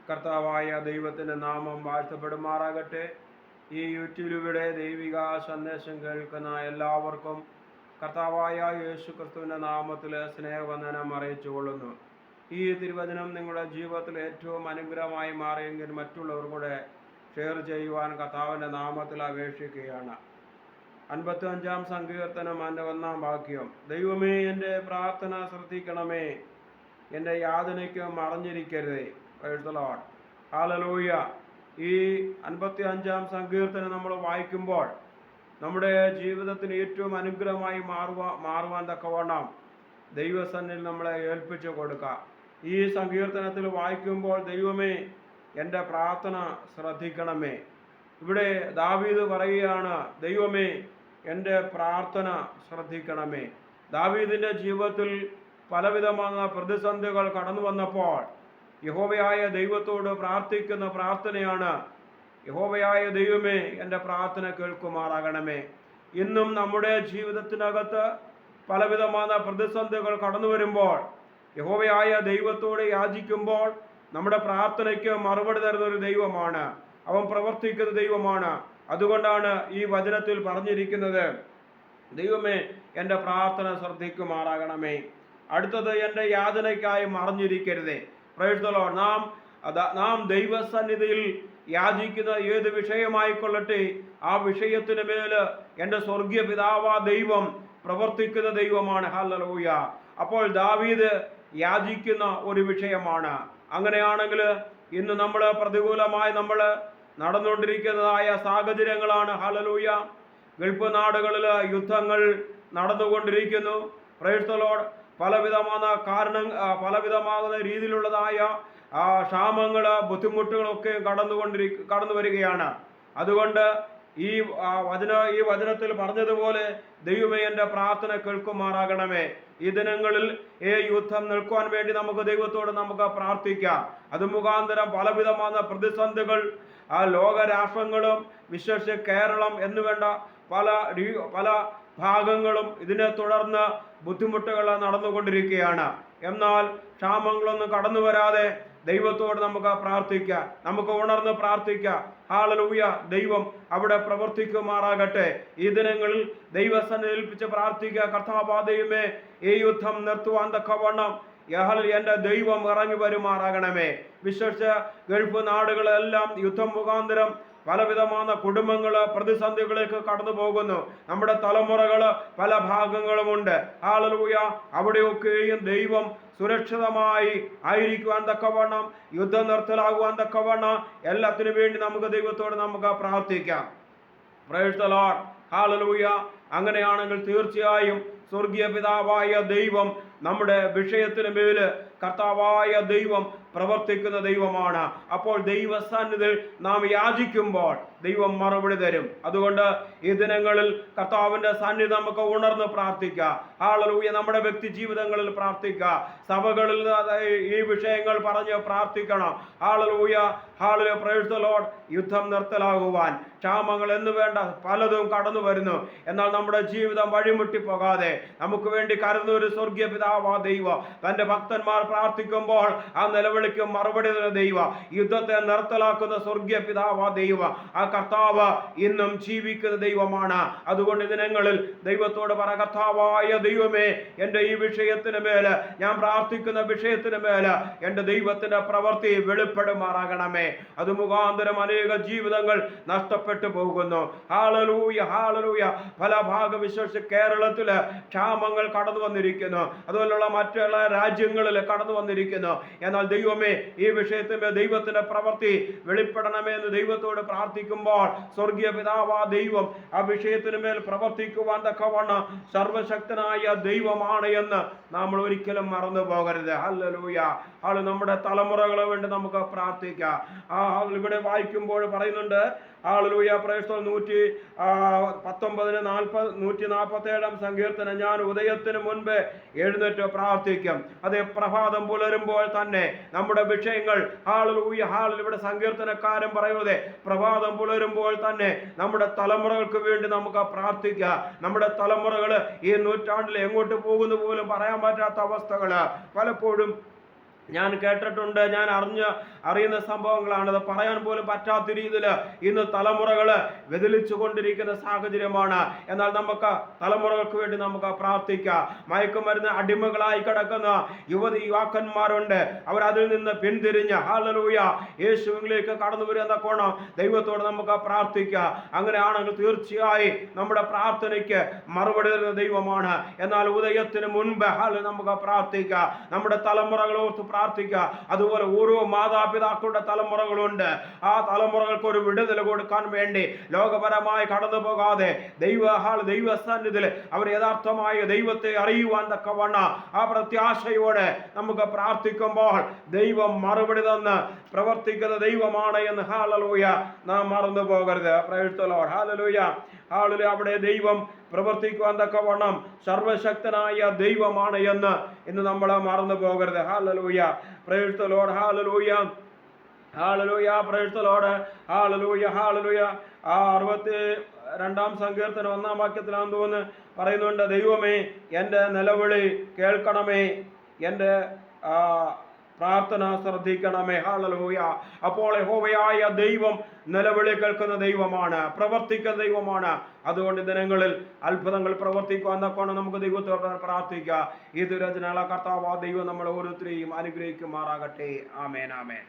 കർത്താവായ ദൈവത്തിൻ്റെ നാമം വാഴ്ത്തപ്പെടുമാറാകട്ടെ. ഈ യൂട്യൂബിലൂടെ ദൈവിക സന്ദേശം കേൾക്കുന്ന എല്ലാവർക്കും കർത്താവായ യേശു ക്രിസ്തുവിൻ്റെ നാമത്തിൽ സ്നേഹവന്ദനം അറിയിച്ചു കൊള്ളുന്നു. ഈ തിരുവചനം നിങ്ങളുടെ ജീവിതത്തിൽ ഏറ്റവും അനുഗ്രഹമായി മാറിയെങ്കിൽ മറ്റുള്ളവർ കൂടെ ഷെയർ ചെയ്യുവാൻ കർത്താവിൻ്റെ നാമത്തിൽ അപേക്ഷിക്കുകയാണ്. 55-ാം സങ്കീർത്തനം അതിൻ്റെ 1-ാം വാക്യം: ദൈവമേ, എൻ്റെ പ്രാർത്ഥന ശ്രദ്ധിക്കണമേ, എൻ്റെ യാതനയ്ക്ക് മറഞ്ഞിരിക്കരുതേ. Praise the Lord. ഹല്ലേലൂയ. ഈ 55-ാം സങ്കീർത്തനം നമ്മൾ വായിക്കുമ്പോൾ നമ്മുടെ ജീവിതത്തിന് ഏറ്റവും അനുഗ്രഹമായി മാറുവാൻ തക്കവണ്ണം ദൈവസന്നിധിയിൽ നമ്മളെ ഏൽപ്പിച്ചു കൊടുക്കുക. ഈ സങ്കീർത്തനത്തിൽ വായിക്കുമ്പോൾ ദൈവമേ, എൻ്റെ പ്രാർത്ഥന ശ്രദ്ധിക്കണമേ. ഇവിടെ ദാവീദ് പറയുകയാണ്, ദൈവമേ, എൻ്റെ പ്രാർത്ഥന ശ്രദ്ധിക്കണമേ. ദാവീദിൻ്റെ ജീവിതത്തിൽ പലവിധമായ പ്രതിസന്ധികൾ കടന്നു വന്നപ്പോൾ യഹോവയായ ദൈവത്തോട് പ്രാർത്ഥിക്കുന്ന പ്രാർത്ഥനയാണ്, യഹോവയായ ദൈവമേ, എൻ്റെ പ്രാർത്ഥന കേൾക്കുമാറാകണമേ. ഇന്നും നമ്മുടെ ജീവിതത്തിനകത്ത് പലവിധമായ പ്രതിസന്ധികൾ കടന്നു വരുമ്പോൾ യഹോവയായ ദൈവത്തോട് യാചിക്കുമ്പോൾ നമ്മുടെ പ്രാർത്ഥനയ്ക്ക് മറുപടി തരുന്ന ഒരു ദൈവമാണ്. അവൻ പ്രവർത്തിക്കുന്ന ദൈവമാണ്. അതുകൊണ്ടാണ് ഈ വചനത്തിൽ പറഞ്ഞിരിക്കുന്നത്, ദൈവമേ, എൻ്റെ പ്രാർത്ഥന ശ്രദ്ധിക്കുമാറാകണമേ. അടുത്തത്, എൻ്റെ യാതനയ്ക്കായി മറഞ്ഞിരിക്കരുതേ. Praise the Lord. നാം ദൈവസന്നിധിയിൽ യാചിക്കുന്ന ഏത് വിഷയമായിക്കൊള്ളട്ടെ, ആ വിഷയത്തിന് മേൽ എൻ്റെ സ്വർഗീയ പിതാവാ ദൈവം പ്രവർത്തിക്കുന്ന ദൈവമാണ്. ഹല്ലേലൂയ. അപ്പോൾ ദാവീദ് യാചിക്കുന്ന ഒരു വിഷയമാണ്. അങ്ങനെയാണെങ്കിൽ ഇന്ന് നമ്മൾ പ്രതികൂലമായി നമ്മൾ നടന്നുകൊണ്ടിരിക്കുന്നതായ സാഹചര്യങ്ങളാണ്. ഹല്ലേലൂയ. ഗൾഫ് നാടുകളിൽ യുദ്ധങ്ങൾ നടന്നുകൊണ്ടിരിക്കുന്നു. Praise the Lord. പലവിധമാകുന്ന രീതിയിലുള്ളതായ ക്ഷാമങ്ങൾ, ബുദ്ധിമുട്ടുകളൊക്കെ കടന്നു വരികയാണ്. അതുകൊണ്ട് ഈ വചനത്തിൽ പറഞ്ഞതുപോലെ ദൈവമേ, എൻ്റെ പ്രാർത്ഥന കേൾക്കുമാറാകണമേ. ഈ ദിനങ്ങളിൽ യുദ്ധം നിൽക്കുവാൻ വേണ്ടി നമുക്ക് ദൈവത്തോട് പ്രാർത്ഥിക്കാം. അത് മുഖാന്തരം പലവിധമായ പ്രതിസന്ധികൾ ലോകരാഷ്ട്രങ്ങളും വിശേഷിച്ച് കേരളം എന്നുവേണ്ട പല ഭാഗങ്ങളും ഇതിനെ തുടർന്ന് ബുദ്ധിമുട്ടുകൾ നടന്നുകൊണ്ടിരിക്കുകയാണ്. എന്നാൽ ക്ഷാമങ്ങളൊന്നും കടന്നു വരാതെ ദൈവത്തോട് നമുക്ക് പ്രാർത്ഥിക്കാം, നമുക്ക് ഉണർന്ന് പ്രാർത്ഥിക്കാം. ഹല്ലേലൂയ. ദൈവം അവിടെ പ്രവർത്തിക്കുമാറാകട്ടെ. ഈ ദിനങ്ങളിൽ ദൈവസന്നിധിയിൽ ഏൽപ്പിച്ച് പ്രാർത്ഥിക്കുക. കർത്താവേ, ദൈവമേ, ഈ യുദ്ധം നിർത്തുവാൻ തക്കവണ്ണം എൻ്റെ ദൈവം ഇറങ്ങി വരുമാറാകണമേ. വിശേഷിച്ച് ഗൾഫ് നാടുകളെല്ലാം യുദ്ധം മുഖാന്തരം പലവിധമായ കുടുംബങ്ങൾ പ്രതിസന്ധികളിലേക്ക് കടന്നു പോകുന്നു. നമ്മുടെ തലമുറകൾ പല ഭാഗങ്ങളുമുണ്ട്. ഹല്ലേലൂയ. അവിടെയൊക്കെയും ദൈവം സുരക്ഷിതമായി ആയിരിക്കുവാൻ തക്കവണ്ണം, യുദ്ധം നിർത്തലാകുവാൻ തക്കവണ്ണം എല്ലാത്തിനു വേണ്ടി നമുക്ക് ദൈവത്തോട് പ്രാർത്ഥിക്കാം. Price the Lord. ഹല്ലേലൂയ. അങ്ങനെയാണെങ്കിൽ തീർച്ചയായും സ്വർഗീയ പിതാവായ ദൈവം നമ്മുടെ വിഷയത്തിന് മേല് കർത്താവായ ദൈവം പ്രവർത്തിക്കുന്ന ദൈവമാണ്. അപ്പോൾ ദൈവസന്നിധിയിൽ നാം യാചിക്കുമ്പോൾ ദൈവം മറുപടി തരും. അതുകൊണ്ട് ഈ ദിനങ്ങളിൽ കർത്താവിൻ്റെ സന്നിധി നമുക്ക് ഉണർന്ന് പ്രാർത്ഥിക്കാം. ഹല്ലേലൂയ. നമ്മുടെ വ്യക്തി ജീവിതങ്ങളിൽ പ്രാർത്ഥിക്കാം. സഭകളിൽ ഈ വിഷയങ്ങൾ പറഞ്ഞ് പ്രാർത്ഥിക്കണം. Hallelujah. Hallelujah. Price the Lord. യുദ്ധം നിർത്തലാകുവാൻ, ക്ഷാമങ്ങൾ എന്ന് വേണ്ട പലതും കടന്നു വരുന്നു. എന്നാൽ നമ്മുടെ ജീവിതം വഴിമുട്ടിപ്പോകാതെ നമുക്ക് വേണ്ടി കരുതുന്ന ഒരു സ്വർഗീയ പിതാവാ ദൈവം. തൻ്റെ ഭക്തന്മാർ പ്രാർത്ഥിക്കുമ്പോൾ ആ നിലവിളിക്ക് മറുപടി തരുന്ന ദൈവം, യുദ്ധത്തെ നിർത്തലാക്കുന്ന സ്വർഗീയ പിതാവാ ദൈവം. ആ കർത്താവ് ഇന്നും ജീവിക്കുന്ന ദൈവമാണ്. അതുകൊണ്ട് ദിനങ്ങളിൽ ദൈവത്തോട് പറ, കർത്താവായ ദൈവമേ, എൻ്റെ ഈ വിഷയത്തിന് മേല്, ഞാൻ പ്രാർത്ഥിക്കുന്ന വിഷയത്തിന് മേല് എൻ്റെ ദൈവത്തിൻ്റെ പ്രവൃത്തി വെളിപ്പെടുമാറാകണമേ. അത് മുഖാന്തരം അനേക ജീവിതങ്ങൾ നഷ്ടപ്പെട്ടു പോകുന്നു. ഹല്ലേലൂയ. ഹല്ലേലൂയ. പല ഭാഗം വിശേഷിച്ച് കേരളത്തില് ക്ഷാമങ്ങൾ കടന്നു വന്നിരിക്കുന്നു. അതുപോലുള്ള മറ്റുള്ള രാജ്യങ്ങളിൽ കടന്നു വന്നിരിക്കുന്നു. എന്നാൽ ദൈവമേ, ഈ വിഷയത്തിൽ ദൈവത്തിന്റെ പ്രവൃത്തി വെളിപ്പെടണമേ എന്ന് ദൈവത്തോട് പ്രാർത്ഥിക്കുമ്പോൾ സ്വർഗീയ പിതാവാ ദൈവം ആ വിഷയത്തിന് മേൽ പ്രവർത്തിക്കുവാൻ തക്കവണ്ണം സർവശക്തനായ ദൈവമാണ് എന്ന് നമ്മൾ ഒരിക്കലും മറന്നു പോകരുത്. ഹല്ലേലൂയ. നമ്മുടെ തലമുറകളെ വേണ്ടി നമുക്ക് പ്രാർത്ഥിക്കാം. ഇവിടെ വായിക്കുമ്പോൾ പറയുന്നുണ്ട്, ഹല്ലേലൂയ. Price the Lord. 147-ാം സങ്കീർത്തനം: ഞാൻ ഉദയത്തിന് മുൻപ് എഴുന്നേറ്റ് പ്രാർത്ഥിക്കും. അതേ, പ്രഭാതം പുലരുമ്പോൾ തന്നെ നമ്മുടെ വിഷയങ്ങൾ, ഹല്ലേലൂയ, ഇവിടെ സങ്കീർത്തനക്കാരൻ പറയുന്നത്, പ്രഭാതം പുലരുമ്പോൾ തന്നെ നമ്മുടെ തലമുറകൾക്ക് വേണ്ടി നമുക്ക് പ്രാർത്ഥിക്കാം. നമ്മുടെ തലമുറകൾ ഈ നൂറ്റാണ്ടിൽ എങ്ങോട്ട് പോകുന്നു പോലും പറയാൻ പറ്റാത്ത അവസ്ഥകൾ പലപ്പോഴും ഞാൻ കേട്ടിട്ടുണ്ട്, ഞാൻ അറിയുന്ന സംഭവങ്ങളാണ്. അത് പറയാൻ പോലും പറ്റാത്ത രീതിയിൽ ഇന്ന് തലമുറകൾ വ്യതിലിച്ചു കൊണ്ടിരിക്കുന്ന സാഹചര്യമാണ്. എന്നാൽ നമുക്ക് തലമുറകൾക്ക് വേണ്ടി നമുക്ക് പ്രാർത്ഥിക്കാം. മയക്കുമരുന്ന് അടിമകളായി കിടക്കുന്ന യുവാക്കന്മാരുണ്ട്. അവരതിൽ നിന്ന് പിന്തിരിഞ്ഞ് ഹല്ലേലൂയ യേശുവിലേക്ക് കടന്നു വരുന്ന കോണം ദൈവത്തോട് നമുക്ക് പ്രാർത്ഥിക്കാം. അങ്ങനെയാണെങ്കിൽ തീർച്ചയായും നമ്മുടെ പ്രാർത്ഥനയ്ക്ക് മറുപടി തരുന്ന ദൈവമാണ്. എന്നാൽ ഉദയത്തിന് മുൻപ് നമുക്ക് പ്രാർത്ഥിക്കാം, നമ്മുടെ തലമുറകളോർത്ത് പ്രാർത്ഥിക്കുക. അതുപോലെ ഓരോ മാതാപിതാക്കളുടെ തലമുറകളുണ്ട്. ആ തലമുറകൾക്ക് ഒരു വിടുതൽ കൊടുക്കാൻ വേണ്ടി ലോകപരമായി കടന്നു പോകാതെ ദൈവസന്നിധിയിൽ അവർ യഥാർത്ഥമായ ദൈവത്തെ അറിയുവാൻ തക്കവണ്ണം ആ പ്രത്യാശയോടെ നമുക്ക് പ്രാർത്ഥിക്കുമ്പോൾ ദൈവം മറുപടി തന്ന് പ്രവർത്തിക്കുന്ന ദൈവമാണ് എന്ന് ഹല്ലേലൂയ നാം മറന്നു പോകരുത്. Price the Lord. Hallelujah hallelujah. അവിടെ ദൈവം പ്രവർത്തിക്കുവാൻ തക്കവണ്ണം സർവശക്തനായ ദൈവമാണ് എന്ന് ഇന്ന് നമ്മൾ മറന്നു പോകരുത്. Hallelujah. Price the Lord. Hallelujah hallelujah. Price the Lord. Hallelujah hallelujah. 62-ാം സങ്കീർത്തനം 1-ാം വാക്യത്തിലാണെന്ന് തോന്നുന്നു പറയുന്നുണ്ട്, ദൈവമേ എൻ്റെ നിലവിളി കേൾക്കണമേ, എൻ്റെ പ്രാർത്ഥന ശ്രദ്ധിക്കണമേ. ഹല്ലേലൂയ. അപ്പോൾ യഹോവയായ ദൈവം നിലവിളി കേൾക്കുന്ന ദൈവമാണ്, പ്രവർത്തിക്കുന്ന ദൈവമാണ്. അതുകൊണ്ട് ദിനങ്ങളിൽ അത്ഭുതങ്ങൾ പ്രവർത്തിക്കുവാൻ തക്കവണ്ണം നമുക്ക് ദൈവത്തോട് പ്രാർത്ഥിക്കാം. ഈ ദുരചനകളെ കർത്താവ് ദൈവം നമ്മൾ ഓരോരുത്തരെയും അനുഗ്രഹിക്കുമാറാകട്ടെ. ആമേൻ ആമേൻ.